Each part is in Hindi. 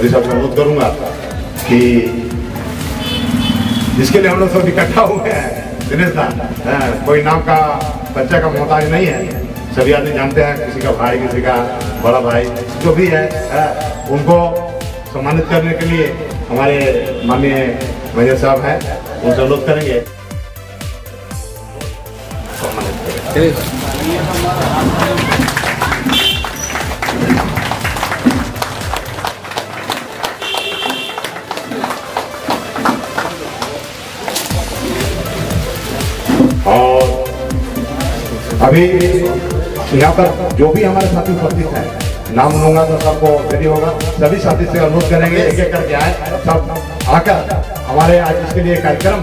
मोदी साहब से अनुरोध करूंगा कि जिसके लिए हम लोग सब इकट्ठा हुए हैं दिनेश दा, कोई नाम का बच्चा का मोहताज नहीं है। सभी आदमी जानते हैं, किसी का भाई, किसी का बड़ा भाई, जो भी है उनको सम्मानित करने के लिए हमारे माननीय मेजर साहब हैं, उनसे अनुरोध करेंगे। और अभी यहाँ पर जो भी हमारे साथी उपस्थित हैं, नाम लूंगा तो सबको देरी होगा। सभी साथी से अनुरोध करेंगे एक एक करके आए, सब आकर हमारे आज इसके लिए कार्यक्रम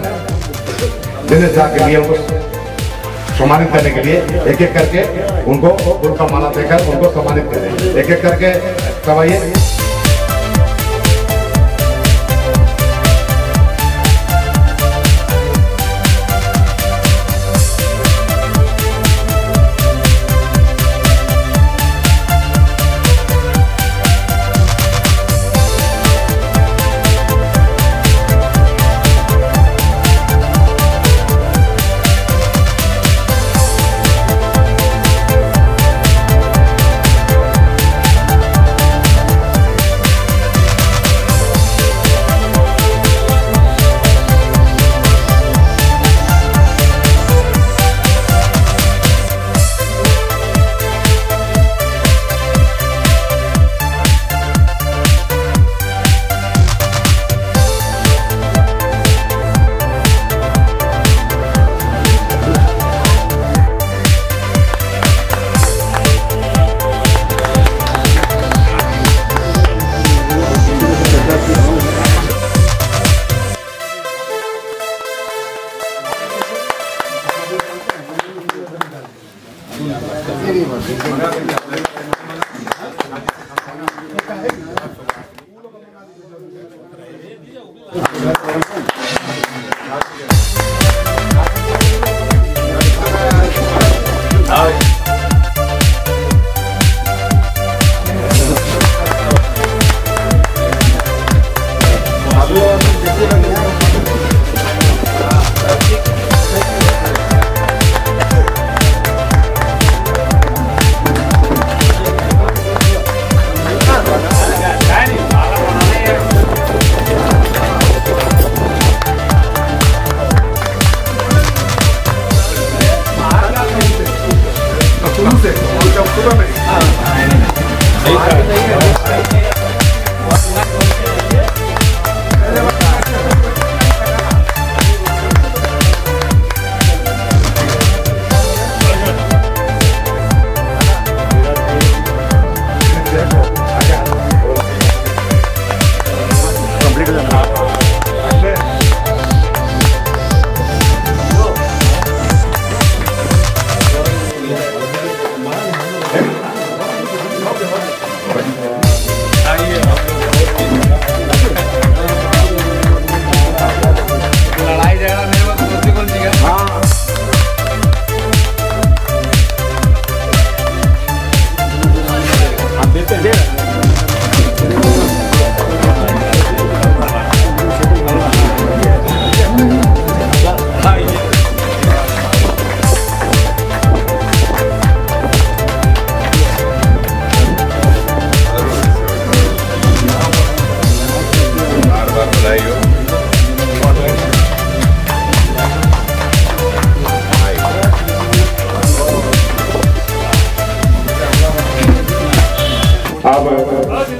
दिनेश दा के लिए उनको सम्मानित करने के लिए एक एक करके उनको फूल का माला देकर उनको सम्मानित करें। एक एक करके सब आइए।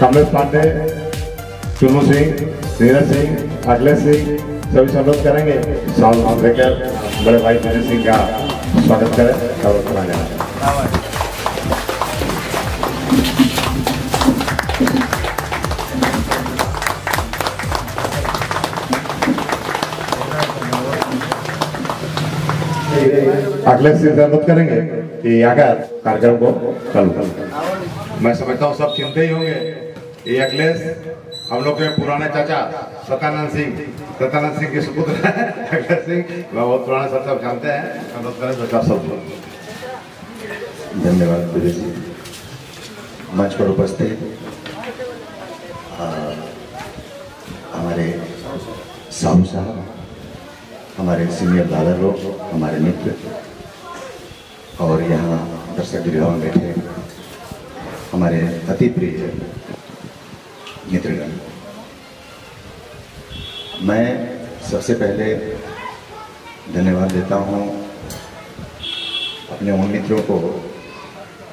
कमलेश पांडे, चुनू सिंह, नीरज सिंह, अखिलेश सिंह सभी अनुरोध करेंगे साल लेकर बड़े भाई नीरज सिंह का स्वागत करें और कराने। अखिलेश सिंह से अनुरोध करेंगे कि आकर कार्यक्रम को चालू करें। मैं समझता हूँ सब चिंते ही होंगे। ये अखिलेश हम लोग के पुराने चाचा सत्यानंद सिंह के सुपुत्र हैं। अखिलेश सिंह बहुत पुराने सब जानते हैं। अनुरोध करें चाचा सब। धन्यवाद विजय जी। मंच पर उपस्थित साहू साहब, हमारे सीनियर दादा लोग, हमारे मित्र, और यहाँ दर्शक गृह में बैठे हमारे अति प्रिय मित्रगण, मैं सबसे पहले धन्यवाद देता हूँ अपने उन मित्रों को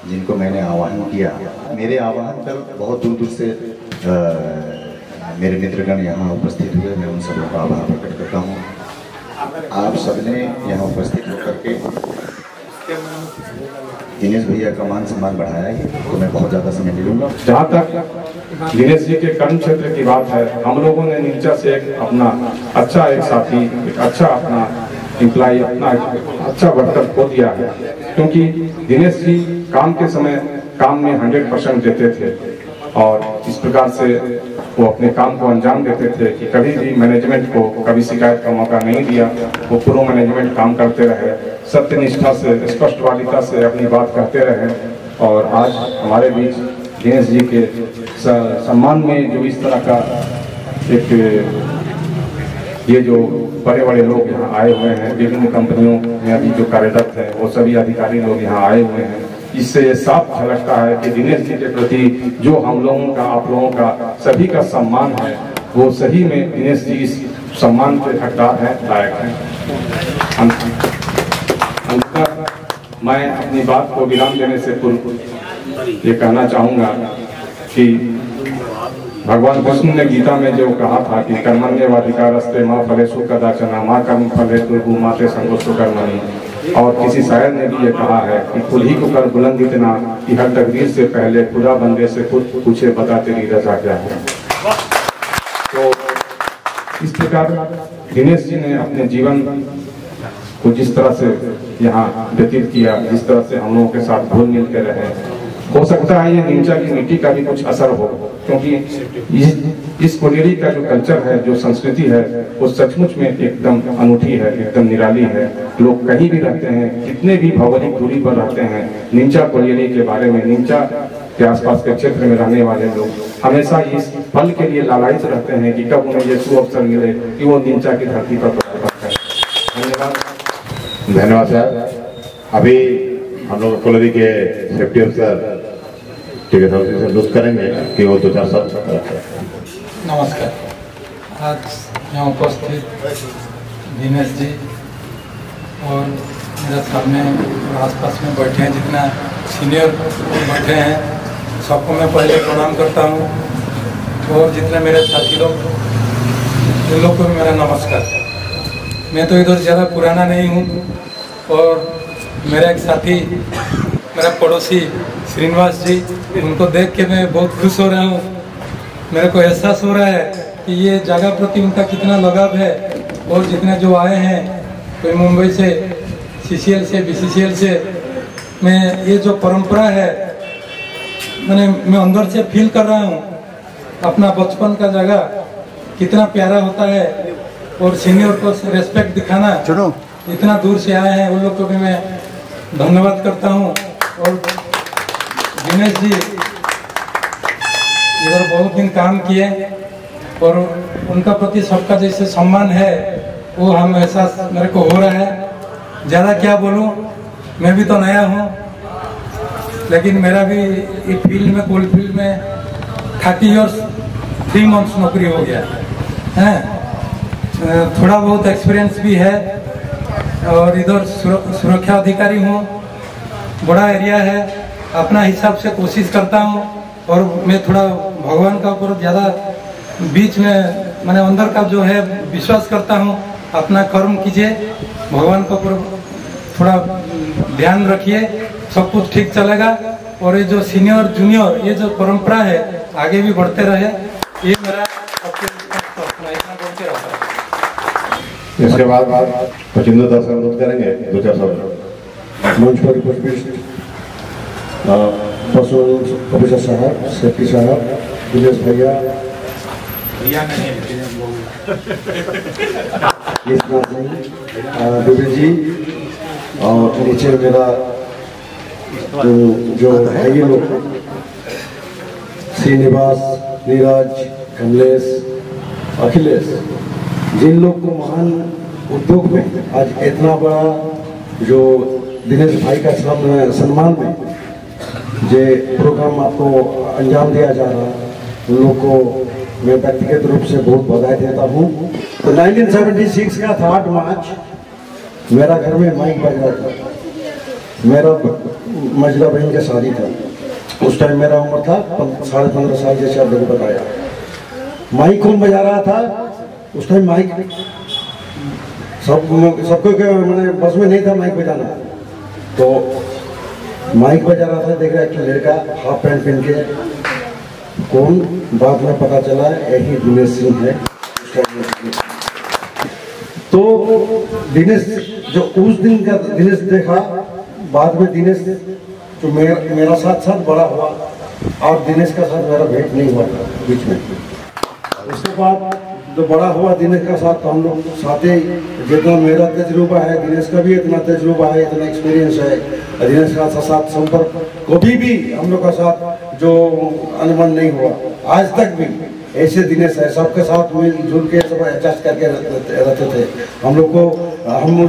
जिनको मैंने आह्वान किया। मेरे आह्वान पर बहुत दूर दूर से मेरे मित्रगण यहाँ उपस्थित हुए। मैं उन सबों का आभार प्रकट करता हूँ। आप सबने यहाँ उपस्थित होकर के दिनेश भैया का मान सम्मान बढ़ाया है, तो मैं बहुत ज़्यादा समय नहीं लूँगा। जहाँ तक दिनेश जी के कर्म क्षेत्र की बात है, हम लोगों ने नीचा से अपना अच्छा एक साथी, एक अच्छा अपना एम्प्लॉय, अपना अच्छा वर्कर खो दिया है, क्योंकि दिनेश जी काम के समय काम में 100% देते थे और इस प्रकार से वो अपने काम को अंजाम देते थे कि कभी भी मैनेजमेंट को कभी शिकायत का मौका नहीं दिया। वो पूरा मैनेजमेंट काम करते रहे, सत्यनिष्ठा से, स्पष्टवादिता से अपनी बात कहते रहे। और आज हमारे बीच दिनेश जी के सम्मान में जो इस तरह का एक ये जो बड़े बड़े लोग यहाँ आए हुए हैं, विभिन्न कंपनियों में अभी जो कार्यरत हैं, वो सभी अधिकारी लोग यहाँ आए हुए हैं, इससे ये साफ झलकता है कि दिनेश जी के प्रति जो हम लोगों का, आप लोगों का, सभी का सम्मान है, वो सही में दिनेश जी इस सम्मान के हकदार हैं, लायक हैं। अंततः मैं अपनी बात को विराम देने से पूर्व ये कहना चाहूँगा कि भगवान कृष्ण ने गीता में जो कहा था कि कर्मण्येवाधिकारस्ते मां फलेषु कदाचन मां कर्म फलेषु भूमाते संगोष्ठो कर्मणि, और किसी शायर ने भी ये कहा है कि खुद ही को कर बुलंद इतना कि हर तकदीर से पहले खुदा बंदे से खुद पूछे बता तेरी रजा क्या है। तो इस प्रकार दिनेश जी ने अपने जीवन को जिस तरह से यहाँ व्यतीत किया, जिस तरह से हम लोगों के साथ घुल मिल के रहे, हो सकता है ये नीचा की मिट्टी का भी कुछ असर हो, क्योंकि इस कोलियरी का जो कल्चर है, जो संस्कृति है, वो सचमुच में एकदम अनूठी है, एकदम निराली है। लोग कहीं भी रहते हैं, कितने भी भौगोलिक दूरी पर रहते हैं, नीचा कोलियरी के बारे में, नीचा के आसपास के क्षेत्र में रहने वाले लोग हमेशा इस फल के लिए लालायित रहते हैं कि कब उन्हें ये सुअवसर मिले कि वो नीचा की धरती पर प्रकट करें। धन्यवाद। धन्यवाद सर। अभी हम लोग कोलियरी के सेफ्टी ऑफिसर ठीक है से अनुरोध करेंगे कि वो 2-4 शब्द। नमस्कार। आज यहाँ उपस्थित दिनेश जी और मेरे सामने आसपास में बैठे हैं, जितना सीनियर बैठे हैं, सबको मैं पहले प्रणाम करता हूँ, और जितने मेरे साथी लोग, उन लोग को भी मेरा नमस्कार। मैं तो इधर ज़्यादा पुराना नहीं हूँ, और मेरा एक साथी, मेरा पड़ोसी श्रीनिवास जी, उनको देख के मैं बहुत खुश हो रहा हूँ। मेरे को एहसास हो रहा है कि ये जगह प्रति उनका कितना लगाव है, और जितने जो आए हैं, कोई मुंबई से, CCL से, BCCL से, मैं ये जो परंपरा है, मैं अंदर से फील कर रहा हूँ अपना बचपन का जगह कितना प्यारा होता है, और सीनियर को रेस्पेक्ट दिखाना, इतना दूर से आए हैं, उन लोग को भी मैं धन्यवाद करता हूँ। और दिनेश जी इधर बहुत दिन काम किए, और उनका प्रति सबका जैसे सम्मान है, वो हम एहसास मेरे को हो रहा है। ज़्यादा क्या बोलूँ, मैं भी तो नया हूँ, लेकिन मेरा भी एक फील्ड में, कोल फील्ड में 30 इयर्स 3 मंथ्स नौकरी हो गया है। थोड़ा बहुत एक्सपीरियंस भी है, और इधर सुरक्षा अधिकारी हूँ। बड़ा एरिया है, अपना हिसाब से कोशिश करता हूँ, और मैं थोड़ा भगवान का ऊपर ज़्यादा बीच में, मैंने अंदर का जो है विश्वास करता हूँ। अपना कर्म कीजिए, भगवान का ऊपर थोड़ा ध्यान रखिए, सब कुछ ठीक चलेगा। और ये जो सीनियर जूनियर ये जो परंपरा है, आगे भी बढ़ते रहे, ये मेरा इतना बोलते रहता है। इसके बाद पचिंदर दास अनुरोध करेंगे 2-4 शब्द। मंच पर उपस्थित पर्सनल ऑफिसर साहब, सेफ्टी साहब, दिनेश भैया, दुबे जी, और नीचे मेरा जो है ये लोग, श्रीनिवास, नीरज, कमलेश, अखिलेश, जिन लोग को महान उद्योग में आज इतना बड़ा जो दिनेश भाई का सम्मान में जो प्रोग्राम आपको अंजाम दिया जा रहा है, उन लोग को मैं व्यक्तिगत रूप से बहुत बधाई देता हूँ। तो 1976 का 8 मार्च मेरा घर में माइक बज रहा था। मेरा मजला बहन का शादी था। उस टाइम मेरा उम्र था 15.5 साल, जैसे आप लोगों को बताया। माइक कौन बजा रहा था उस टाइम? माइक सबको मैंने बस में नहीं था माइक बजाना। तो माइक बजा रहा था, देख रहा एक लड़का हाफ पैंट पहन के। कौन? बाद में पता चला यही दिनेश सिंह है। तो दिनेश जो उस दिन का दिनेश देखा, बाद में दिनेश जो मेरा साथ बड़ा हुआ और दिनेश का साथ मेरा भेंट नहीं हुआ था बीच में। उसके बाद जो बड़ा हुआ दिनेश का साथ, हम लोग साथ ही, जितना मेरा तजुर्बा है दिनेश का भी इतना तजुर्बा है, इतना एक्सपीरियंस है। दिनेश का साथ संपर्क कभी भी हम लोग का साथ जो अनुमान नहीं हुआ आज तक भी। ऐसे दिनेश है, सबके साथ मिलजुल के सब एडजस्ट करके रहते थे हम लोग को। हम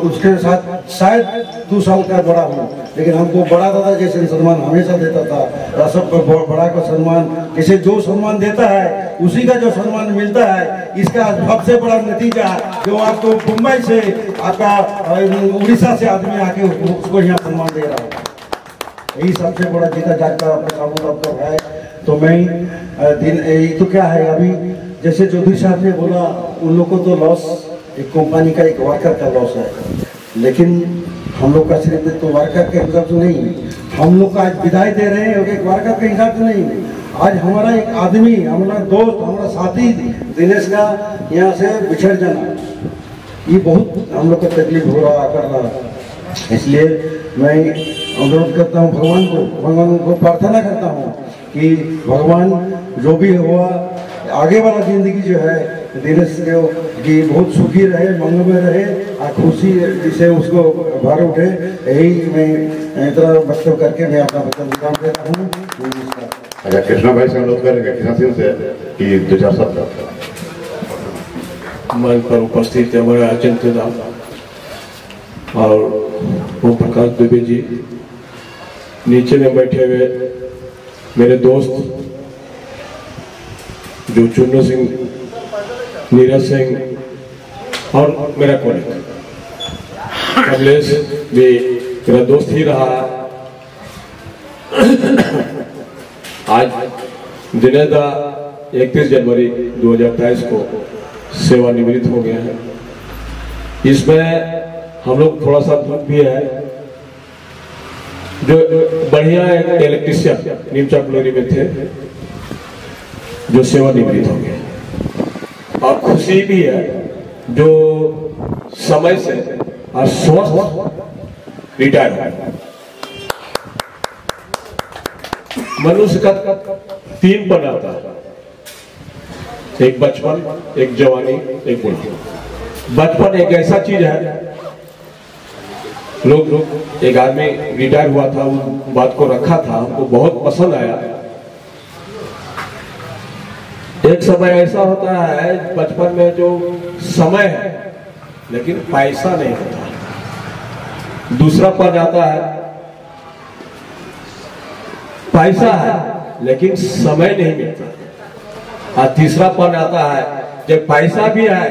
उसके साथ शायद 2 साल का बड़ा हूँ, लेकिन हमको बड़ा दादा जैसे सम्मान हमेशा देता था। सब बड़ा को सम्मान, किसे जो सम्मान देता है उसी का जो सम्मान मिलता है। इसका सबसे बड़ा नतीजा जो आपको मुंबई से, आपका उड़ीसा से आदमी आके उसको यहाँ सम्मान दे रहा है, यही सबसे बड़ा जीता जागता साबुत है। तो मैं दिन तो क्या है, अभी जैसे चौधरी साहब ने बोला, उन लोग को तो लॉस एक कंपनी का, एक वर्कर का लॉस है, लेकिन हम लोग का सिर्फ तो वर्कर के हिसाब से नहीं, हम लोग का आज विदाई दे रहे हैं एक वर्कर के हिसाब से नहीं। आज हमारा एक आदमी, हमारा दोस्त, हमारा साथी दिनेश का यहाँ से बिछड़ जाना, ये बहुत हम लोग को तकलीफ हो रहा कर रहा। इसलिए मैं अनुरोध करता हूँ भगवान को प्रार्थना करता हूँ कि भगवान जो भी हुआ आगे वाला जिंदगी जो है दिनेश की बहुत सुखी रहे, मंगल में रहे और खुशी जिसे उसको भर उठे। यही मैं इतना वक्तव्य करके मैं अपना वक्तव्य काम देता हूँ। अच्छा, कृष्णा भाई से अनुरोध करेंगे किसान सिंह से कि 2-4 शब्द मंच पर उपस्थित है हमारे अचिंत्य दास और ओम प्रकाश दुबे जी, नीचे में बैठे हुए मेरे दोस्त जो चुन्नू सिंह, नीरज सिंह और मेरा कॉलेज कमलेश भी मेरा दोस्त ही रहा। आज दिनेश दा 31 जनवरी 2023 को सेवानिवृत्त हो गया है। इसमें हम लोग थोड़ा सा दुख भी है, जो बढ़िया एक इलेक्ट्रिशियन नीमचा कॉलोनी में थे जो सेवानिवृत्त हो गए, और खुशी भी है जो समय से और स्वस्थ रिटायर हो। मनुष्य का 3 पल आता है, एक बचपन, एक जवानी, एक बुढ़ापा। बचपन एक ऐसा चीज है, लोग एक आदमी रिटायर हुआ था, उस बात को रखा था, हमको बहुत पसंद आया। एक समय ऐसा होता है बचपन में जो समय है लेकिन पैसा नहीं होता। दूसरा पद आता है, पैसा है लेकिन समय नहीं मिलता। और तीसरा पद आता है जब पैसा भी है,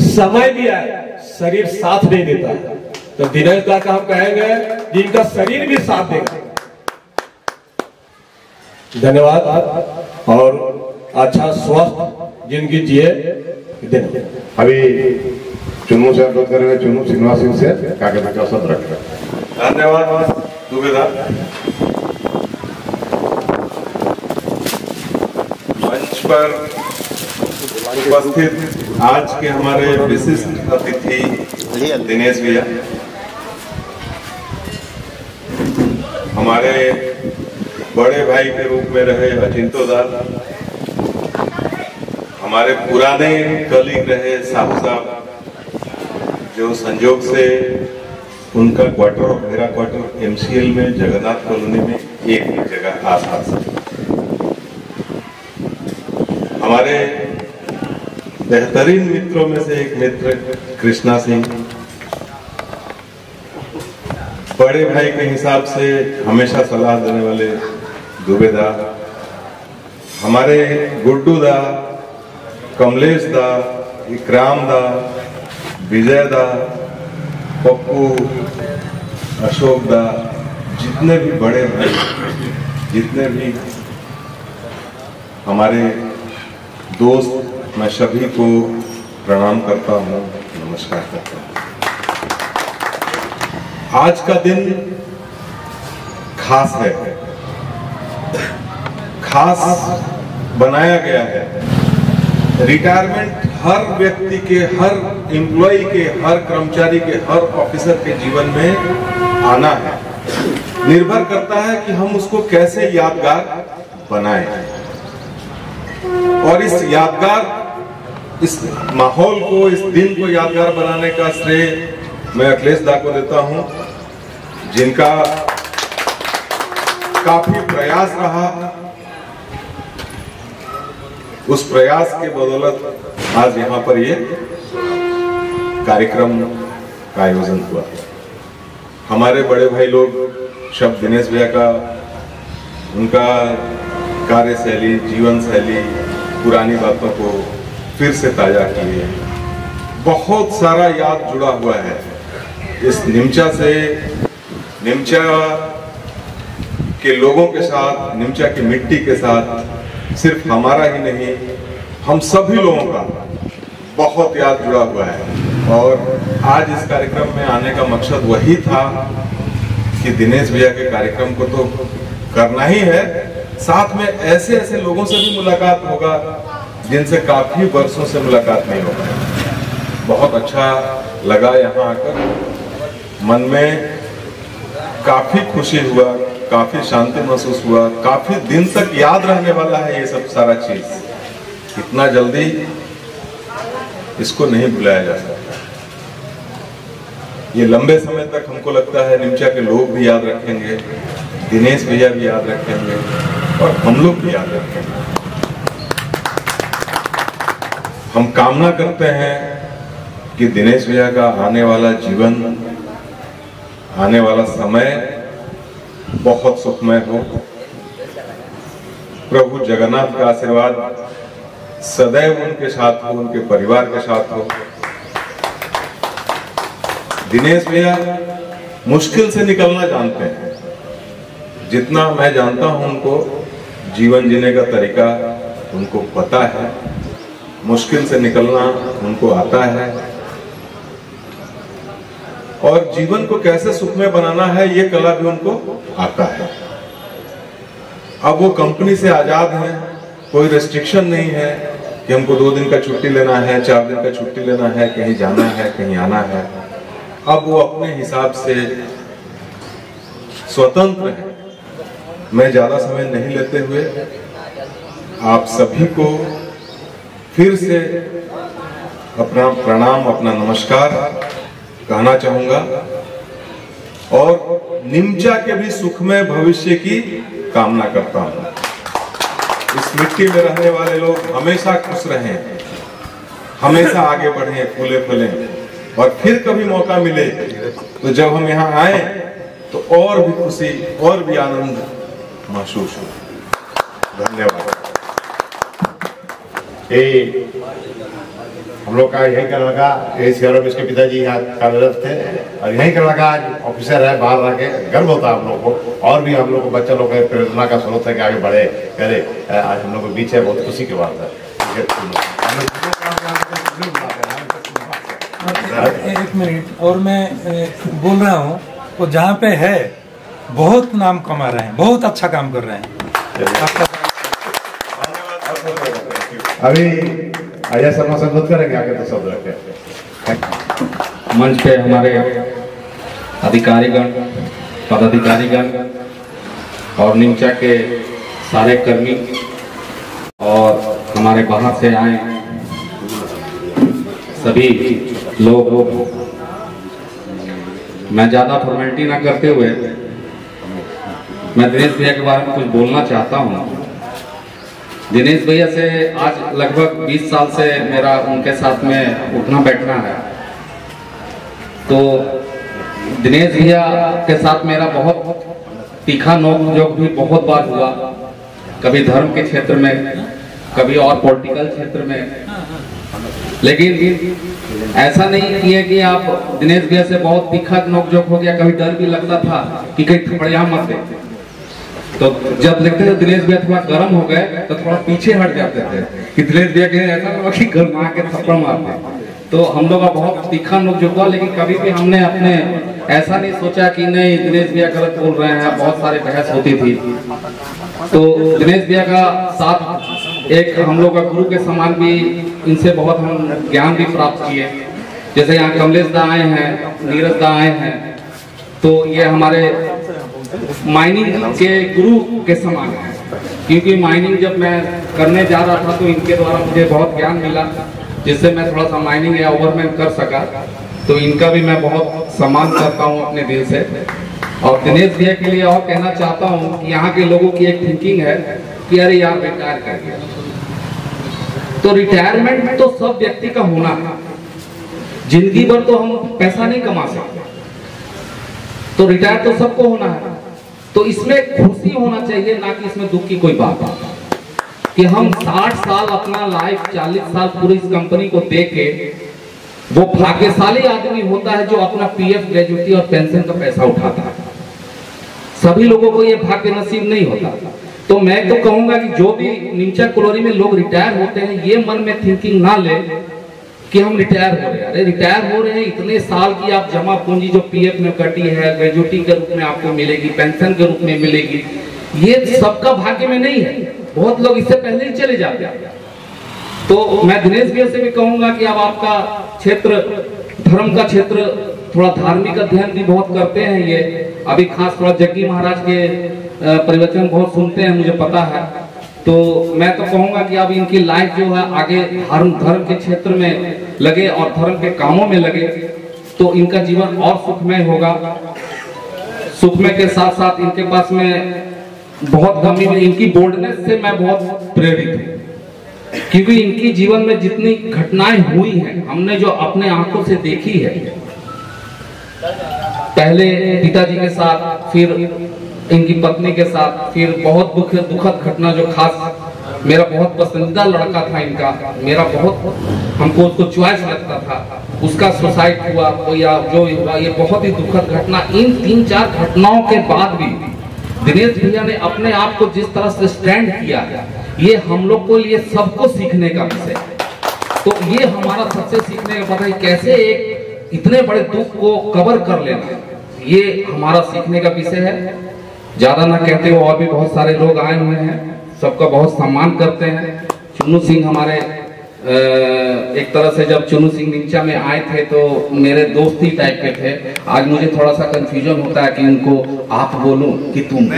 समय भी है, शरीर साथ नहीं देता है। तो दिनेश दा का हम कहेंगे जिनका शरीर भी साथ देगा। धन्यवाद और अच्छा स्वस्थ जिंदगी जिए। अभी चुन्नू से अनुरोध करेंगे, चुन्नू श्रीनिवास सिंह से कागज का शब्द रखें। धन्यवाद दुबेदार। मंच पर उपस्थित आज के हमारे विशिष्ट अतिथि दिनेश भैया, हमारे बड़े भाई के रूप में रहे अचिंतो दास, हमारे पुराने कलीग रहे साहू साहब, जो संजोग से उनका क्वार्टर, मेरा क्वार्टर MCL में जगन्नाथ कॉलोनी में एक ही जगह आसपास। हमारे बेहतरीन मित्रों में से एक मित्र कृष्णा सिंह, बड़े भाई के हिसाब से हमेशा सलाह देने वाले दुबे दा, हमारे गुड्डू दा, कमलेश दा, इकराम दा, विजय दा, पप्पू, अशोक दा, जितने भी बड़े भाई, जितने भी हमारे दोस्त, मैं सभी को प्रणाम करता हूँ, नमस्कार करता हूँ। आज का दिन खास है, खास बनाया गया है। रिटायरमेंट हर व्यक्ति के, हर एम्प्लॉय के, हर कर्मचारी के, हर ऑफिसर के जीवन में आना है। निर्भर करता है कि हम उसको कैसे यादगार बनाएं, और इस यादगार, इस माहौल को, इस दिन को यादगार बनाने का श्रेय मैं अखिलेश दा को देता हूं, जिनका काफी प्रयास रहा। उस प्रयास के बदौलत आज यहाँ पर ये कार्यक्रम का आयोजन हुआ। हमारे बड़े भाई लोग शब्द दिनेश भैया का, उनका कार्यशैली, जीवन शैली, पुरानी बातों को फिर से ताजा किए। बहुत सारा याद जुड़ा हुआ है इस निमचा से, निमचा के लोगों के साथ, निमचा की मिट्टी के साथ। सिर्फ हमारा ही नहीं, हम सभी लोगों का बहुत याद जुड़ा हुआ है। और आज इस कार्यक्रम में आने का मकसद वही था कि दिनेश भैया के कार्यक्रम को तो करना ही है, साथ में ऐसे ऐसे लोगों से भी मुलाकात होगा जिनसे काफी वर्षों से मुलाकात नहीं हो पाई। बहुत अच्छा लगा यहाँ आकर, मन में काफी खुशी हुआ, काफी शांति महसूस हुआ। काफी दिन तक याद रहने वाला है ये सब सारा चीज, इतना जल्दी इसको नहीं भुलाया जा सकता। ये लंबे समय तक हमको लगता है निमचा के लोग भी याद रखेंगे, दिनेश भैया भी याद रखेंगे, और हम लोग भी याद रखेंगे। हम कामना करते हैं कि दिनेश भैया का आने वाला जीवन, आने वाला समय बहुत सुखमय हो। प्रभु जगन्नाथ का आशीर्वाद सदैव उनके साथ हो, उनके परिवार के साथ हो। दिनेश भैया मुश्किल से निकलना जानते हैं, जितना मैं जानता हूं उनको, जीवन जीने का तरीका उनको पता है। मुश्किल से निकलना उनको आता है, और जीवन को कैसे सुखमय बनाना है ये कला भी उनको आता है। अब वो कंपनी से आजाद हैं, कोई रेस्ट्रिक्शन नहीं है कि हमको 2 दिन का छुट्टी लेना है, 4 दिन का छुट्टी लेना है, कहीं जाना है, कहीं आना है। अब वो अपने हिसाब से स्वतंत्र है। मैं ज्यादा समय नहीं लेते हुए आप सभी को फिर से अपना प्रणाम, अपना नमस्कार कहना चाहूंगा, और निमचा के भी सुखमय भविष्य की कामना करता हूं। इस मिट्टी में रहने वाले लोग हमेशा खुश रहें, हमेशा आगे बढ़ें, फूले फले, और फिर कभी मौका मिले तो जब हम यहाँ आए तो और भी खुशी, और भी आनंद महसूस हो। धन्यवाद। हम लोग का यही कर लगा, इसके पिताजी यहाँ कार्यरत थे, और यही कर लगा आज ऑफिसर है, बाहर रह के गर्व होता है हम लोग को, और भी हम लोग को, बच्चा लोग को प्रेरणा का स्रोत है कि आगे बढ़े करे। आज हम लोग के बीच है, बहुत खुशी की बात है। एक मिनट और मैं बोल रहा हूँ, वो जहाँ पे है बहुत नाम कमा रहे हैं, बहुत अच्छा काम कर रहे हैं। अभी अजय शर्मा संबोधित करेंगे, आगे तो शब्द रखें। मंच पे हमारे अधिकारीगण, पदाधिकारीगण और निमचा के सारे कर्मी और हमारे बाहर से आए सभी लोग, मैं ज्यादा फॉर्मेलिटी ना करते हुए मैं दिनेश भैया के बारे में कुछ बोलना चाहता हूँ। दिनेश भैया से आज लगभग 20 साल से मेरा उनके साथ में उठना बैठना है। तो दिनेश भैया के साथ मेरा बहुत तीखा नोक-झोंक भी बहुत बार हुआ, कभी धर्म के क्षेत्र में, कभी और पॉलिटिकल क्षेत्र में। लेकिन ऐसा नहीं किया कि आप दिनेश भैया से बहुत तीखा नोक-झोंक हो गया, कभी डर भी लगता था कि कहीं थपड़िया मत दे। तो जब देखते थे दिनेश भैया थोड़ा गर्म हो गए तो थोड़ा पीछे हट जाते थे कि दिनेश भैया कहीं ऐसा लगा कि गर्मा के थप्पड़ मारते। तो हम लोग का बहुत तीखा नोक-झोंक हुआ, लेकिन कभी भी हमने अपने ऐसा नहीं सोचा कि नहीं दिनेश भैया गलत बोल रहे हैं। बहुत सारे बहस होती थी। तो दिनेश भैया का साथ एक हम लोग का गुरु के समान भी, इनसे बहुत हम ज्ञान भी प्राप्त किए। जैसे यहाँ कमलेश दा आए हैं, नीरज दा आए हैं, तो ये हमारे माइनिंग के गुरु के समान है। क्योंकि माइनिंग जब मैं करने जा रहा था तो इनके द्वारा मुझे बहुत ज्ञान मिला, जिससे मैं थोड़ा सा माइनिंग या ओवरमैन कर सका। तो इनका भी मैं बहुत सम्मान करता हूँ अपने दिल से। और दिनेश भैया के लिए और कहना चाहता हूँ कि यहाँ के लोगों की एक थिंकिंग है कि अरे यार रिटायर कर गया। तो रिटायरमेंट तो सब व्यक्ति का होना है। जिंदगी भर तो हम पैसा नहीं कमा सकते, तो रिटायर तो सबको होना है। तो इसमें खुशी होना चाहिए, ना कि इसमें दुख की कोई बात है कि हम 60 साल अपना लाइफ, 40 साल पूरी इस कंपनी को दे के, वो भाग्यशाली आदमी होता है जो अपना पीएफ, ग्रेजुएटी और पेंशन का पैसा उठाता है। सभी लोगों को ये भाग्य नसीब नहीं होता। तो मैं तो कहूंगा कि जो भी निमचा कॉलोनी में लोग रिटायर होते हैं, ये मन में थिंकिंग ना ले कि हम रिटायर हो रहे हैं। अरे रिटायर हो रहे हैं, इतने साल की आप जमा पूंजी जो पीएफ में कटी है, ग्रेजुएटी के रूप में आपको मिलेगी, पेंशन के रूप में मिलेगी, ये सबका भाग्य में नहीं है। बहुत लोग इससे पहले ही चले जाते हैं। तो मैं दिनेश भैया से भी कहूंगा कि अब आपका क्षेत्र, धर्म का क्षेत्र, थोड़ा धार्मिक अध्ययन भी बहुत करते हैं। ये अभी खास थोड़ा जग्गी महाराज के प्रवचन बहुत सुनते हैं, मुझे पता है। तो मैं तो कहूंगा कि अब इनकी लाइफ जो है आगे धर्म के क्षेत्र में लगे और धर्म के कामों में लगे, तो इनका जीवन और सुखमय होगा। सुखमय के साथ साथ इनके पास में बहुत गंभीर, इनकी बोल्डनेस से मैं बहुत प्रेरित हूँ। क्योंकि इनकी जीवन में जितनी घटनाएं हुई हैं, हमने जो अपने आंखों से देखी है, पहले पिताजी के साथ, फिर इनकी पत्नी के साथ, फिर बहुत दुखद घटना जो खास मेरा बहुत पसंदीदा लड़का था इनका, मेरा बहुत, हमको उसको चॉइस लगता था, उसका सुसाइड हुआ या जो हुआ, ये बहुत ही दुखद घटना। इन 3-4 घटनाओं के बाद भी दिनेश भैया ने अपने आप को जिस तरह से स्टैंड किया है, ये हम लोग को लिए सबको सीखने का विषय है। तो ये हमारा सबसे सीखने का पता है कैसे एक इतने बड़े दुख को कवर कर लेना, ये हमारा सीखने का विषय है। ज्यादा ना कहते हुए, और भी बहुत सारे लोग आए हुए हैं, सबका बहुत सम्मान करते हैं। चुन्नू सिंह हमारे एक तरह से जब चुन्नू सिंह निमचा में आए थे तो मेरे दोस्ती टाइप के थे। आज मुझे थोड़ा सा कंफ्यूजन होता है कि उनको आप बोलूं कि तुम।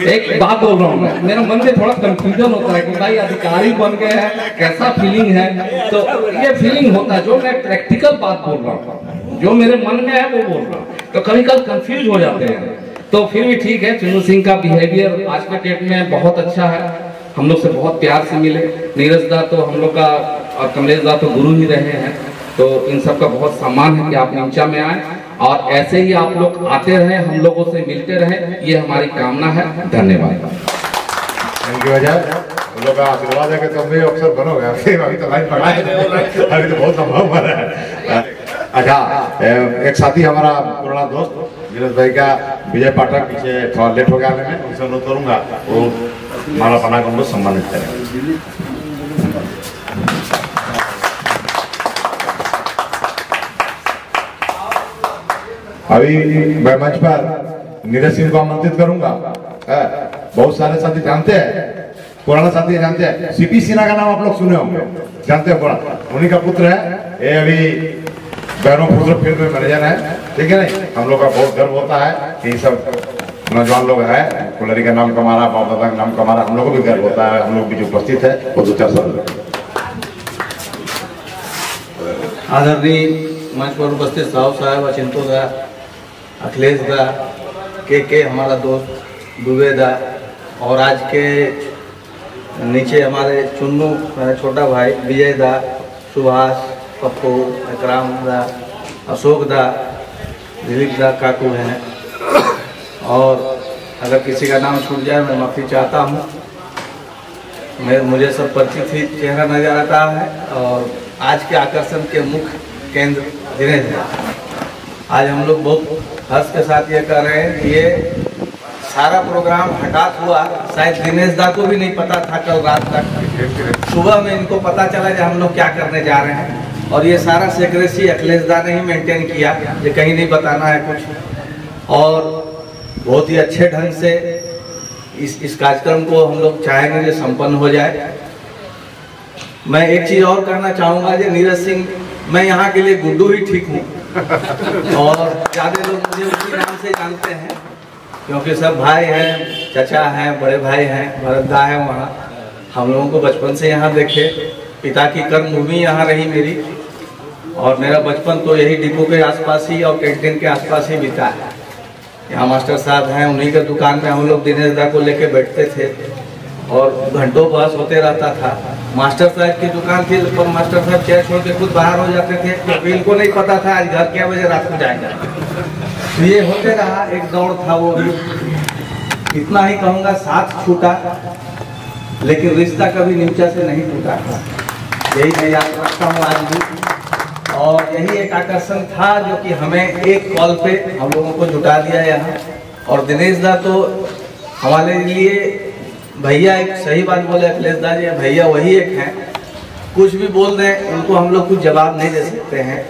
एक बात बोल रहा हूँ, मेरा मन में थोड़ा कंफ्यूजन होता है कि भाई अधिकारी बन गए हैं, कैसा फीलिंग है। तो ये फीलिंग होता है, जो मैं प्रैक्टिकल बात बोल रहा हूँ, जो मेरे मन में है वो बोल रहा हूँ। तो कभी कभी कंफ्यूज हो जाते हैं, तो फिर भी ठीक है। चुन्नू सिंह का बिहेवियर आज के डेट में बहुत अच्छा है, हम लोग से बहुत प्यार से मिले। नीरज दा तो हम लोग का, और कमलेश दा तो गुरु ही रहे हैं। तो इन सब का बहुत सम्मान है कि आप निमचा में आए, और ऐसे ही आप लोग आते रहे, हम लोगों से मिलते रहे, ये हमारी कामना है। धन्यवाद। थैंक यू अजय, हम लोग का आशीर्वाद है कि तुम भी अक्सर बनोगे। अभी तो लाइन पड़ा है, अभी तो बहुत लंबा हुआ है। अच्छा, एक साथी हमारा पुराना दोस्त नीरज भाई का, विजय पाठक, पीछे थोड़ा लेट हो गया मैं, उनसे अनुरोध करूंगा वो माला बना कर उनको सम्मानित करें। अभी मैं मंच पर नीरज सिंह को आमंत्रित करूंगा। बहुत सारे साथी जानते हैं, पुराना साथी जानते हैं, सीपी सिन्हा का नाम आप लोग सुने होंगे, जानते हैं पुराना, उन्हीं का पुत्र है। ये अभी बैरों फील्ड में मैनेजर है, ठीक है नहीं। हम लोग का बहुत गर्व होता है कि सब नौजवान लोग हैं, कुलरी का नाम कमा रहा, बाप दादा का नाम कमा रहा, हम लोग को भी गर्व होता है। हम लोग भी जो उपस्थित है वो 2-4 साल आदरणीय मंच पर उपस्थित साहब, चिंटू दा, अखिलेश दा, के हमारा दोस्त दुबे दा, और आज के नीचे हमारे चुन्नू मेरा छोटा भाई, विजय दा, सुभाष, पप्पू, इकराम दा, अशोक दा, दिलीप दा काकू हैं। और अगर किसी का नाम छूट जाए मैं माफ़ी चाहता हूँ। मुझे सब परिचित ही चेहरा नजर आता है। और आज के आकर्षण के मुख्य केंद्र दिनेश दा। आज हम लोग बहुत हर्ष के साथ ये कर रहे हैं कि ये सारा प्रोग्राम हठात हुआ, शायद दिनेश दा को भी नहीं पता था। कल रात तक सुबह में इनको पता चला कि हम लोग क्या करने जा रहे हैं। और ये सारा सेक्रेसी अखिलेश दा ने ही मेंटेन किया, ये कहीं नहीं बताना है कुछ। और बहुत ही अच्छे ढंग से इस कार्यक्रम को हम लोग चाहेंगे कि संपन्न हो जाए। मैं एक चीज़ और कहना चाहूँगा कि नीरज सिंह, मैं यहाँ के लिए गुड्डू ही ठीक हूँ। और ज़्यादा लोग मुझे उसी नाम से जानते हैं, क्योंकि सब भाई हैं, चचा हैं, बड़े भाई हैं, भरतदा है वहाँ। हम लोगों को बचपन से यहाँ देखे, पिता की कर्मभूमि यहाँ रही मेरी। और मेरा बचपन तो यही डिपो के आसपास ही और कैंटीन के आसपास ही बीता है। यहाँ मास्टर साहब हैं, उन्हीं के दुकान में हम लोग दिनेश दा को लेके बैठते थे और घंटों बहस होते रहता था। मास्टर साहब की दुकान थी, पर मास्टर साहब चेयर छोड़ के खुद बाहर हो जाते थे, तो इनको नहीं पता था आज घर क्या बजे रात को जाएंगे। तो ये होते रहा, एक दौड़ था वो भी। इतना ही कहूँगा, साथ छूटा लेकिन रिश्ता कभी नीचा से नहीं टूटा। यही मैं याद रखता हूँ आज भी। और यही एक आकर्षण था जो कि हमें एक कॉल पे हम लोगों को जुटा दिया यहाँ। और दिनेश दा तो हमारे लिए भैया, एक सही बात बोले अखिलेश दा जी, भैया वही एक हैं। कुछ भी बोल दें उनको हम लोग कुछ जवाब नहीं दे सकते हैं।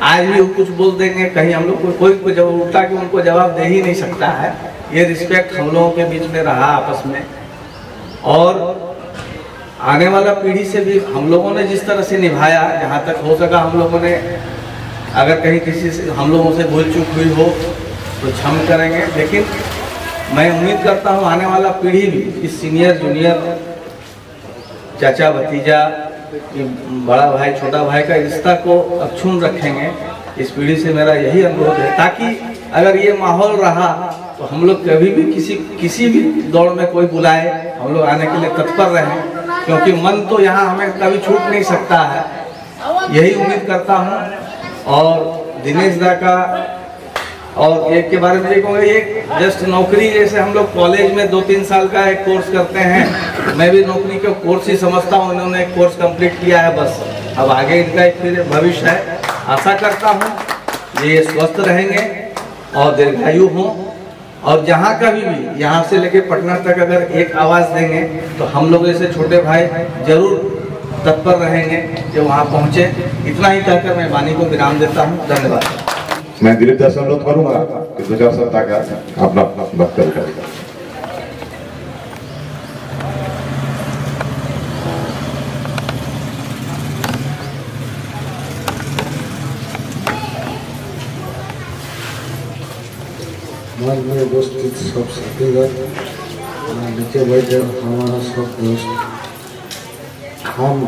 आज भी वो कुछ बोल देंगे, कहीं हम लोग कोई जब उल्टा कि उनको जवाब दे ही नहीं सकता है। ये रिस्पेक्ट हम लोगों के बीच में रहा आपस में। और आने वाला पीढ़ी से भी हम लोगों ने जिस तरह से निभाया, जहाँ तक हो सका हम लोगों ने, अगर कहीं किसी से हम लोगों से भूल चूक हुई हो तो क्षमा करेंगे। लेकिन मैं उम्मीद करता हूँ आने वाला पीढ़ी भी इस सीनियर जूनियर, चाचा भतीजा, बड़ा भाई छोटा भाई का रिश्ता को अक्षुण्ण रखेंगे। इस पीढ़ी से मेरा यही अनुरोध है, ताकि अगर ये माहौल रहा तो हम लोग कभी भी किसी भी दौड़ में कोई बुलाए, हम लोग आने के लिए तत्पर रहें, क्योंकि मन तो यहाँ हमें कभी छूट नहीं सकता है। यही उम्मीद करता हूँ। और दिनेश दा का और एक के बारे में कहूँगा, एक जस्ट नौकरी, जैसे हम लोग कॉलेज में 2-3 साल का एक कोर्स करते हैं, मैं भी नौकरी का कोर्स ही समझता हूँ। उन्होंने एक कोर्स कंप्लीट किया है, बस अब आगे इनका एक फिर भविष्य है। आशा करता हूँ ये स्वस्थ रहेंगे और दीर्घायु हों। और जहाँ का भी यहाँ से लेके पटना तक अगर एक आवाज़ देंगे तो हम लोग जैसे छोटे भाई जरूर तत्पर रहेंगे जो वहाँ पहुँचे। इतना ही कहकर मैं वाणी को विराम देता हूँ। धन्यवाद। मैं दिलीप दास अनुरोध करूंगा कि 2-4 सप्ताह का अपना वक्तव्य करेगा। मंच में उपस्थित सब साथीगण, नीचे बैठे हमारा सब दोस्त, हम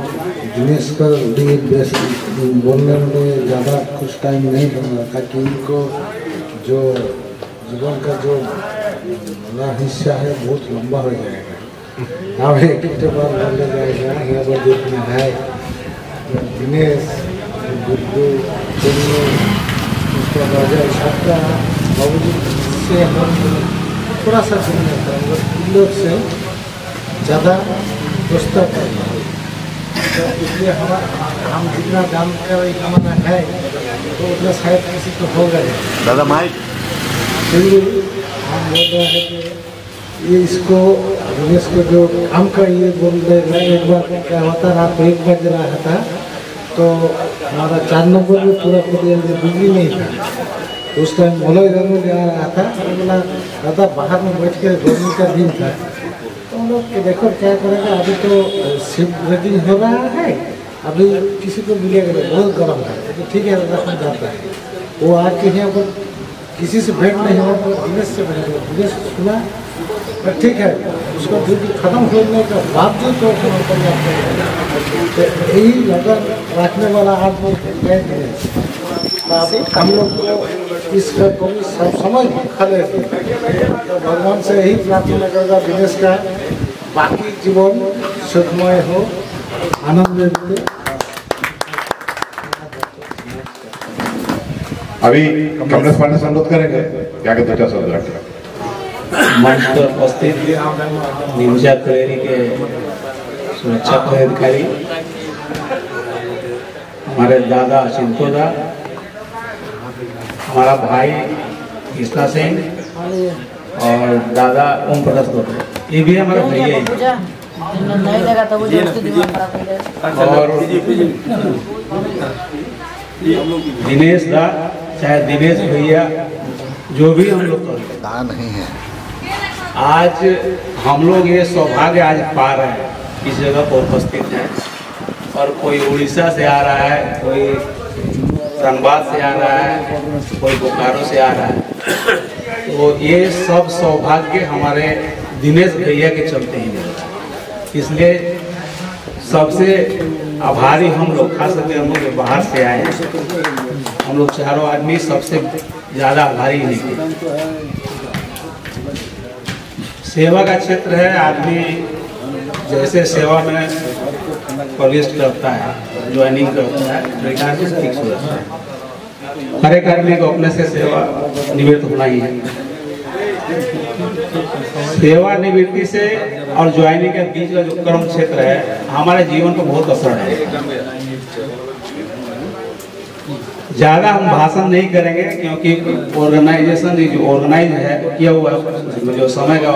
दिनेश का बोलने में ज़्यादा कुछ टाइम नहीं लगना, ताकि इनको जो जीवन का जो बड़ा हिस्सा है बहुत लंबा हो जाएगा। हम एक बार बोलने जाएगा, यहाँ पर देखना है दिनेश, गुड्डू, उसका राजा सबका बाबूजी से हम थोड़ा सा सुनने का, इन लोग से ज़्यादा दोस्ता करना है। तो इसलिए हम जितना जानते हैं हमारा है तो उतना शायद किसी को होगा नहीं। दादा माइक, इसलिए हम बोल रहे हैं कि ये इसको दिनेश को जो काम का ये बोल रहे हैं, एक बार क्या होता रहा तो 1 बज रहा था तो हमारा 4 नंबर में पूरा बिजली नहीं था। तो उस टाइम बोला जरूर आ रहा था, तो बोला दादा बाहर में बैठ के गर्मी का दिन था, तो हम लोग के देखो क्या करेगा, अभी तो शिफ्ट रेजिंग हो रहा है, अभी किसी को मिलेगा बहुत गर्म है, तो ठीक है दादा जाता है। वो आके यहाँ पर किसी से भेंट नहीं हुआ, तो दिनेश से भेंट हुआ, दिनेश सुना पर ठीक है, उसका ड्यूटी खत्म होने का बावजूद तो यही लगन रखने वाला आदमी है दिनेश। हम लोग को इसका कोई सब समझ खले, तो भगवान से यही प्रार्थना करेगा दिनेश का बाकी जीवन सुखमय हो, आनंद दे। अभी कमलेश पांडे से अनुरोध करेंगे क्या कहते हैं शब्द रखें। मंच पर उपस्थित निमजा कलेरी के सुरक्षा पदाधिकारी, हमारे दादा चिंतोदा, हमारा भाई कृष्णा सिंह और दादा ओम प्रकाश गौतम, ये भी हमारा भैया ही। और दिनेश दा, चाहे दिनेश भैया, जो भी हम लोग नहीं है, आज हम लोग ये सौभाग्य आज पा रहे हैं, इस जगह पर उपस्थित है। और कोई उड़ीसा से आ रहा है, कोई धनबाद से आ रहा है, कोई बोकारो से आ रहा है। तो ये सब सौभाग्य हमारे दिनेश भैया के चलते ही मिल रहा है। इसलिए सबसे आभारी हम लोग, खास करके हम लोग बाहर से आए हैं, हम लोग चारों आदमी सबसे ज़्यादा आभारी हैं। सेवा का क्षेत्र है, आदमी जैसे सेवा में प्रवेश करता है, ज्वाइनिंग करता है, रिटायर में फिक्स हो जाता है। हर एक आदमी को अपने से सेवा निवृत्त होना ही है। सेवा निवृत्ति से और ज्वाइनिंग के बीच का जो कर्म क्षेत्र है, हमारे जीवन को बहुत असर है। ज़्यादा हम भाषण नहीं करेंगे, क्योंकि ऑर्गेनाइजेशन जो ऑर्गेनाइज है किया हुआ है, जो समय का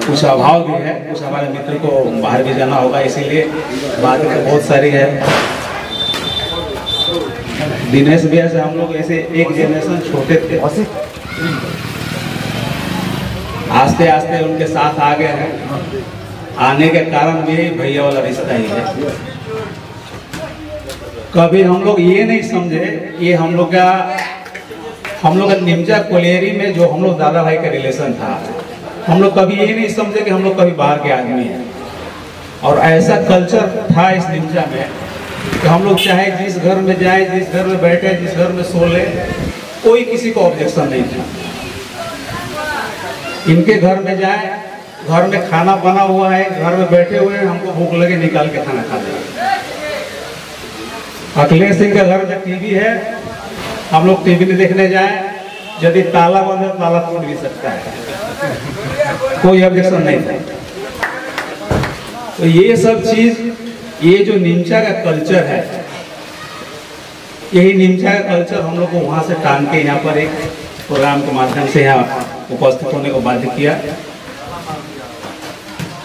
कुछ अभाव भी है, कुछ हमारे मित्र को बाहर भी जाना होगा, इसीलिए बातें बहुत सारी है। दिनेश भैया से हम लोग ऐसे एक जनरेशन छोटे थे, आस्ते आस्ते उनके साथ आ गए हैं। आने के कारण भी भैया वाला रिश्ता ही है। कभी हम लोग ये नहीं समझे कि हम लोग का निमजा कोलेरी में जो हम लोग दादा भाई का रिलेशन था, हम लोग कभी ये नहीं समझे कि हम लोग कभी बाहर के आदमी हैं। और ऐसा कल्चर था इस निमजा में कि हम लोग चाहे जिस घर में जाए, जिस घर में बैठे, जिस घर में सो ले, कोई किसी को ऑब्जेक्शन नहीं था। इनके घर में जाए, घर में खाना बना हुआ है, घर में बैठे हुए हैं, हमको भूख लगे निकाल के खाना खा लें। अखिलेश सिंह के घर में टीवी है, हम लोग टीवी नहीं देखने जाए, यदि ताला बंद है ताला टूट भी सकता है, कोई ऑब्जेक्शन नहीं था। तो ये सब चीज, ये जो निमचा का कल्चर है, यही निमचा का कल्चर हम लोग को वहां से टांग के यहाँ पर एक प्रोग्राम के माध्यम से यहाँ उपस्थित होने को बाध्य किया।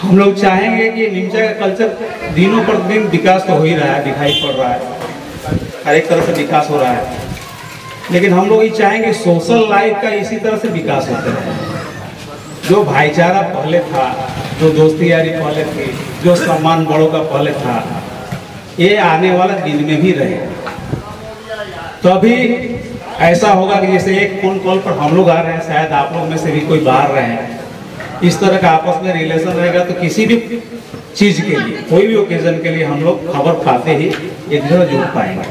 हम लोग चाहेंगे कि निमचा का कल्चर दिनों पर दिन विकास तो हो ही रहा है, दिखाई पड़ रहा है, हर एक तरह से विकास हो रहा है, लेकिन हम लोग ये चाहेंगे सोशल लाइफ का इसी तरह से विकास होता रहे। जो भाईचारा पहले था, जो दोस्ती यारी पहले थी, जो सम्मान बड़ों का पहले था, ये आने वाला दिन में भी रहे। तभी ऐसा होगा कि जैसे एक फोन कॉल पर हम लोग आ रहे हैं, शायद आप लोग में से भी कोई बाहर रहे हैं, इस तरह का आपस में रिलेशन रहेगा तो किसी भी चीज के लिए, कोई भी ओकेजन के लिए हम लोग खबर पाते ही एक जगह जुड़ पाएंगे।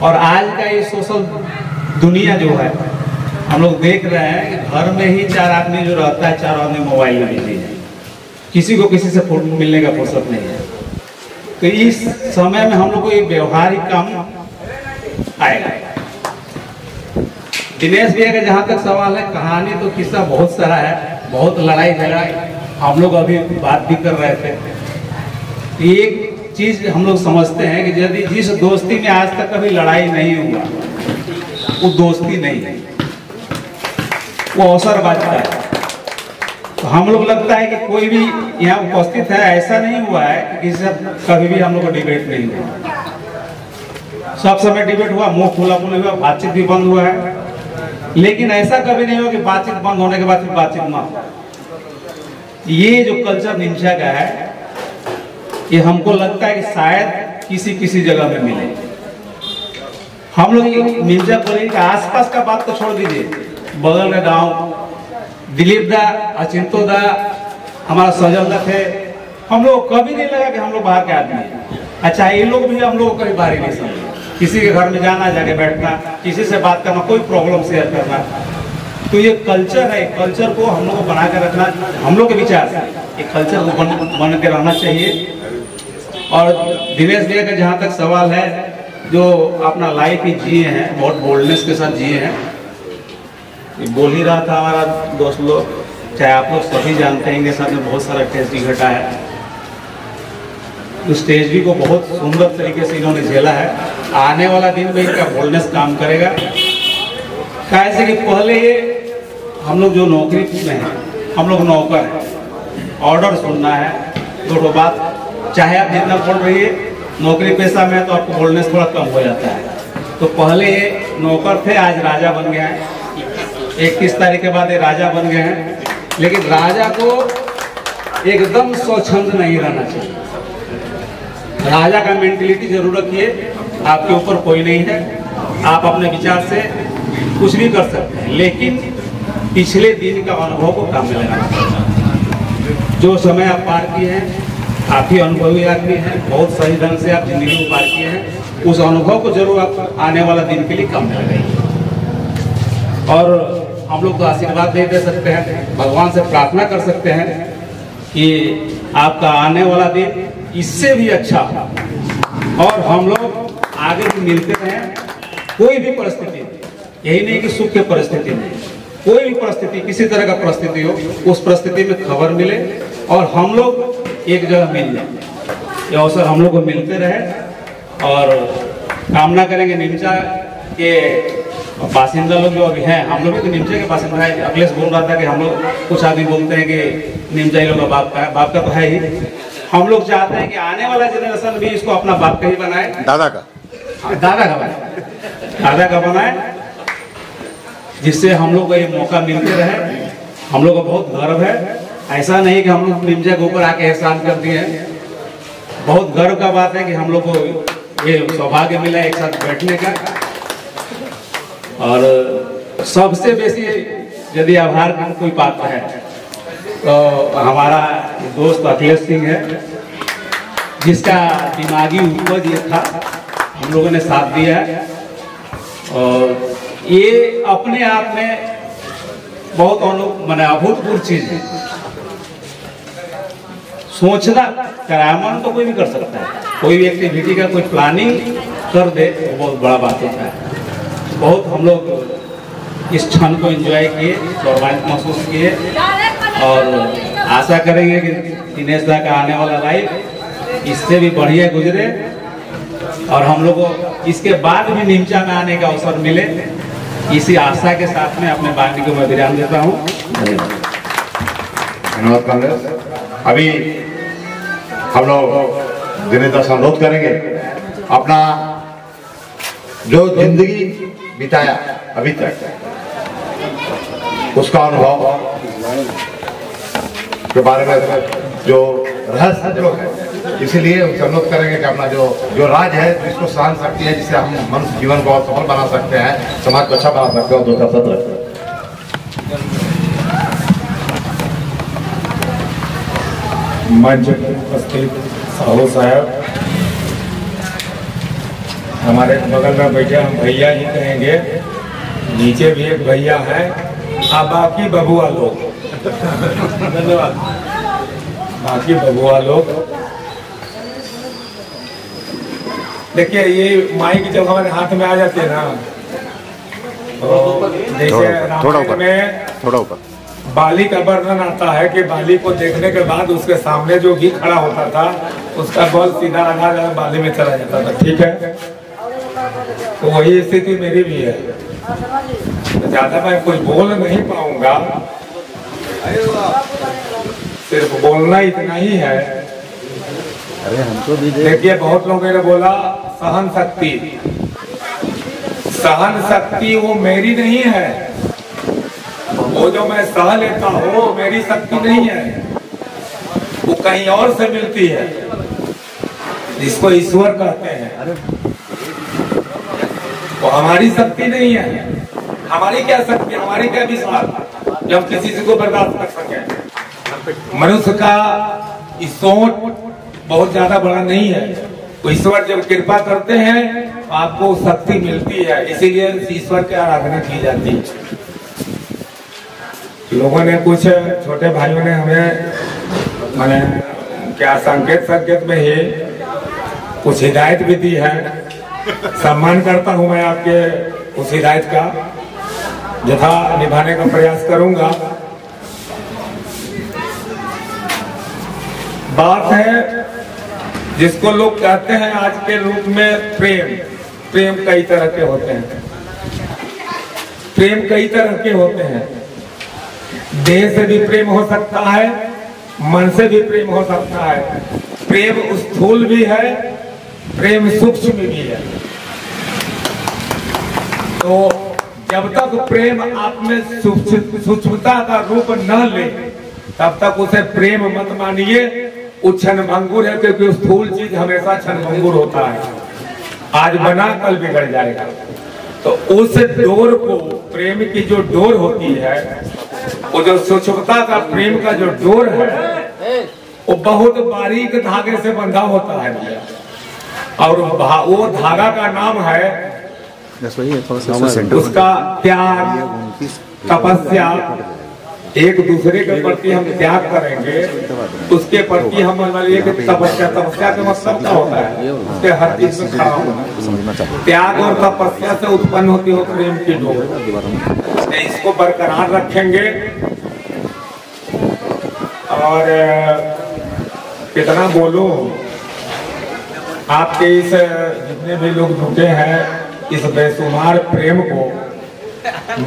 और आज का ये सोशल दुनिया जो है, हम लोग देख रहे हैं कि घर में ही चार आदमी जो रहता है, चार आदमी मोबाइल में बिजी है, किसी को किसी से मिलने का फुर्सत नहीं है। तो इस समय में हम लोग को ये व्यवहारिक काम आएगा। दिनेश भैया का जहाँ तक सवाल है, कहानी तो किस्सा बहुत सारा है, बहुत लड़ाई झगड़ा हम लोग अभी बात भी कर रहे थे। एक चीज हम लोग समझते हैं कि यदि जिस दोस्ती में आज तक कभी लड़ाई नहीं हुआ, वो दोस्ती नहीं है, वो अवसर बाजता है। तो हम लोग लगता है कि कोई भी यहाँ उपस्थित है, ऐसा नहीं हुआ है कि किसी से कभी भी हम लोग को डिबेट नहीं हुआ। सब समय डिबेट हुआ, मुंह खुला हुआ, बातचीत भी बंद हुआ है, लेकिन ऐसा कभी नहीं हुआ कि बातचीत बंद होने के बाद फिर बातचीत मत। ये जो कल्चर निमचा का है, ये हमको लगता है कि शायद किसी जगह में मिले। हम लोग निमचा कॉलोनी के आसपास का बात तो छोड़ दीजिए, बगल का गांव दिलीप दा, अचिंतो दा, हमारा सजल दा थे, हम लोग कभी नहीं लगा कि हम लोग बाहर के आदमी हैं। अच्छा, ये लोग भी हम लोग कभी बाहर नहीं समझे, किसी के घर में जाना, जाके बैठना, किसी से बात करना, कोई प्रॉब्लम शेयर करना, तो ये कल्चर है, कल्चर को हम लोग को बना के रखना, हम लोग के विचार से ये कल्चर को बन के रहना चाहिए। और दिनेश भैया का जहाँ तक सवाल है, जो अपना लाइफ ही जिए हैं, बहुत बोल्डनेस के साथ जिए हैं। बोल ही रहा था हमारा दोस्त लोग, चाहे आप लोग सभी जानते हैं, इनके साथ में बहुत सारा ट्रेजेडी घटा है। उस ट्रेजेडी को बहुत सुंदर तरीके से इन्होंने झेला है। आने वाला दिन में इनका बोल्डनेस काम करेगा। कैसे कि पहले ये हम लोग जो नौकरी में हैं, हम लोग नौकर हैं, ऑर्डर सुनना है, दो बात, चाहे आप जितना बोल रही है, नौकरी पेशा में तो आपको बोल्डनेस थोड़ा कम हो जाता है। तो पहले ये नौकर थे, आज राजा बन गए हैं। 31 तारीख के बाद ये राजा बन गए हैं। लेकिन राजा को एकदम स्वच्छंद नहीं रहना चाहिए। राजा का मेंटलिटी जरूर रखिए, आपके ऊपर कोई नहीं है, आप अपने विचार से कुछ भी कर सकते हैं, लेकिन पिछले दिन का अनुभव को काम में लगाना चाहिए। जो समय आप पार किए हैं, आप ही अनुभवी आदमी हैं, बहुत सही ढंग से आप जिंदगी को पार किए हैं, उस अनुभव को जरूर आप आने वाला दिन के लिए काम में लगाइए। और हम लोग तो आशीर्वाद नहीं दे सकते हैं, भगवान से प्रार्थना कर सकते हैं कि आपका आने वाला दिन इससे भी अच्छा हो और हम लोग आगे भी मिलते रहें। कोई भी परिस्थिति, यही नहीं कि सुख की परिस्थिति में, कोई भी परिस्थिति, किसी तरह का परिस्थिति हो, उस परिस्थिति में खबर मिले और हम लोग एक जगह मिल जाए। ये अवसर हम लोग को मिलते रहे और कामना करेंगे निमचा के बासिंदा लोग जो अभी हैं, हम लोग भी तो निमचे के बासिंदा है। अखिलेश बोल रहा था कि हम लोग, कुछ आदमी बोलते हैं कि निमचा ही लोग का बाप का है, बाप का तो है ही। हम लोग चाहते हैं कि आने वाला जनरेशन भी इसको अपना बाप का ही बनाए, दादा का बनाए, दादा का बनाए, जिससे हम लोग को ये मौका मिलते रहे। हम लोग को बहुत गर्व है, ऐसा नहीं कि हम लोग निमचा के ऊपर आके एहसान कर दिए हैं। बहुत गर्व का बात है कि हम लोग को ये सौभाग्य मिला एक साथ बैठने का। और सबसे बेसी यदि आभार का कोई पात्र है तो हमारा दोस्त अखिलेश सिंह है, जिसका दिमागी उपज ये था, हम लोगों ने साथ दिया है। और ये अपने आप में बहुत अभूतपूर्व चीज है। सोचना करामन तो कोई भी कर सकता है, कोई भी एक्टिविटी का कोई प्लानिंग कर दे तो बहुत बड़ा बात होता है। बहुत हम लोग इस क्षण को एंजॉय किए, गौरवान्वित महसूस किए और आशा करेंगे कि दिनेश दा का आने वाला लाइफ इससे भी बढ़िया गुजरे और हम लोग को इसके बाद भी निमचा में आने का अवसर मिले। इसी आशा के साथ में अपने वाणी को मैं विराम देता हूँ। धन्यवाद कांग्रेस। अभी हम लोग दिनेश दा से अनुरोध करेंगे अपना जो जिंदगी बिताया अभी तक, उसका अनुभव के बारे में जो रहस्य जो है, इसीलिए अनुरोध करेंगे कि अपना जो राज है, जिसको सहन शक्ति है, जिससे हम मनुष्य जीवन को और सफल बना सकते हैं, समाज को अच्छा बना सकते हैं, और 2017 मंच पर उपस्थित साहू साहब, हमारे बगल में बैठे हम भैया ही कहेंगे, नीचे भी एक भैया है, और बाकी बबुआ लोग, धन्यवाद, बाकी बबुआ लोग। देखिए ये माइक जब हमारे हाथ में आ जाते हैं ना, तो जैसे रामायण में थोड़ा ऊपर बाली का वर्णन आता है कि बाली को देखने के बाद उसके सामने जो घी खड़ा होता था, उसका बल सीधा आधा बाली में चला जाता था। ठीक है, तो वही स्थिति मेरी भी है। तो ज्यादा मैं कुछ बोल नहीं पाऊंगा, सिर्फ बोलना इतना ही है। अरे हमको भी देखिए, बहुत लोगों ने बोला सहन शक्ति, सहन शक्ति वो मेरी नहीं है, वो जो मैं सह लेता हूँ वो मेरी शक्ति नहीं है, वो कहीं और से मिलती है, जिसको ईश्वर कहते हैं। वो हमारी शक्ति नहीं है। हमारी क्या शक्ति, हमारी क्या विश्वास जब किसी को बर्दाश्त कर सके। मनुष्य का सोच बहुत ज्यादा बड़ा नहीं है। तो ईश्वर जब कृपा करते हैं तो आपको शक्ति मिलती है, इसीलिए ईश्वर की आराधना की जाती है। लोगों ने कुछ छोटे भाइयों ने हमें मैंने क्या संकेत में ही कुछ हिदायत भी दी है। सम्मान करता हूं मैं आपके उस हिदायत का, यथा निभाने का प्रयास करूंगा। बात है जिसको लोग कहते हैं आज के रूप में प्रेम कई तरह के होते हैं। प्रेम कई तरह के होते हैं। देह से भी प्रेम हो सकता है, मन से भी प्रेम हो सकता है। प्रेम स्थूल भी है, प्रेम सूक्ष्म भी है। तो जब तक प्रेम आप में सूक्ष्मता का रूप न ले तब तक उसे प्रेम मत मानिए। वो क्षणभंगुर है, क्योंकि स्थूल चीज हमेशा क्षणभंगुर होता है। आज बना कल बिगड़ जाएगा। तो उस डोर को, प्रेम की जो डोर होती है, वो जो सूक्ष्मता का प्रेम का जो डोर है, वो बहुत बारीक धागे से बंधा होता है। और वो धागा का नाम है उसका त्याग, तपस्या। एक दूसरे के प्रति हम त्याग करेंगे, उसके प्रति हम तपस्या का मतलब क्या होता है? उसके हर चीज में खड़ा होना। त्याग और तपस्या से उत्पन्न होती हो प्रेम की डोर। इसको बरकरार रखेंगे। और कितना बोलूं, आपके इस जितने भी लोग जुटे हैं इस बेशुमार प्रेम को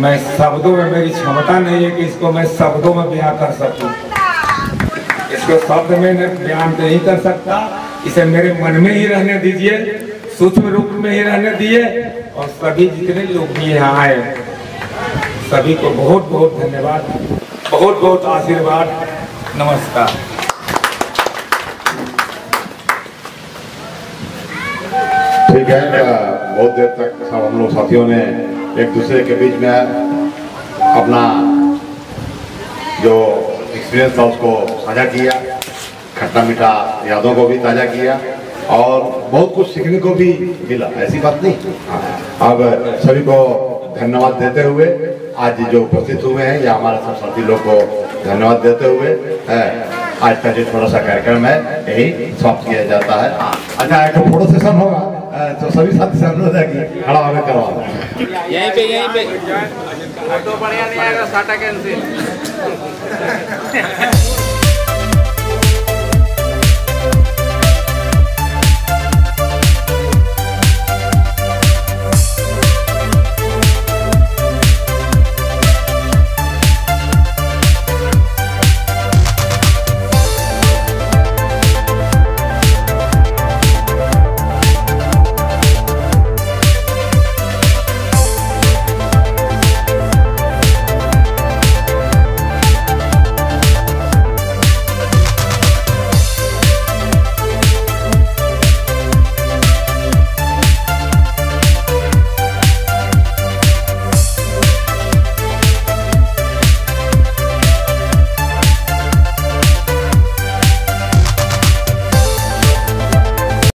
मैं शब्दों में, मेरी क्षमता नहीं है कि इसको मैं शब्दों में बयां कर सकूं। इसको शब्द में बयान नहीं कर सकता। इसे मेरे मन में ही रहने दीजिए, सूक्ष्म रूप में ही रहने दिए। और सभी जितने लोग भी यहाँ आए, सभी को बहुत बहुत धन्यवाद, बहुत बहुत आशीर्वाद। नमस्कार। ठीक है, बहुत देर तक सब हम लोग साथियों ने एक दूसरे के बीच में अपना जो एक्सपीरियंस था उसको साझा किया, खट्टा मीठा यादों को भी ताज़ा किया और बहुत कुछ सीखने को भी मिला। ऐसी बात नहीं। अब सभी को धन्यवाद देते हुए, आज जो उपस्थित हुए हैं या हमारे सब साथी लोग को धन्यवाद देते हुए आज का जो छोटा सा कार्यक्रम है यही समाप्त किया जाता है। अच्छा, एक फोटो सेशन होगा तो सभी साथी से अनुरोध है कि खड़ा होकर करवा यहीं पे तो बढ़िया नहीं आएगा, साटा कैंसिल।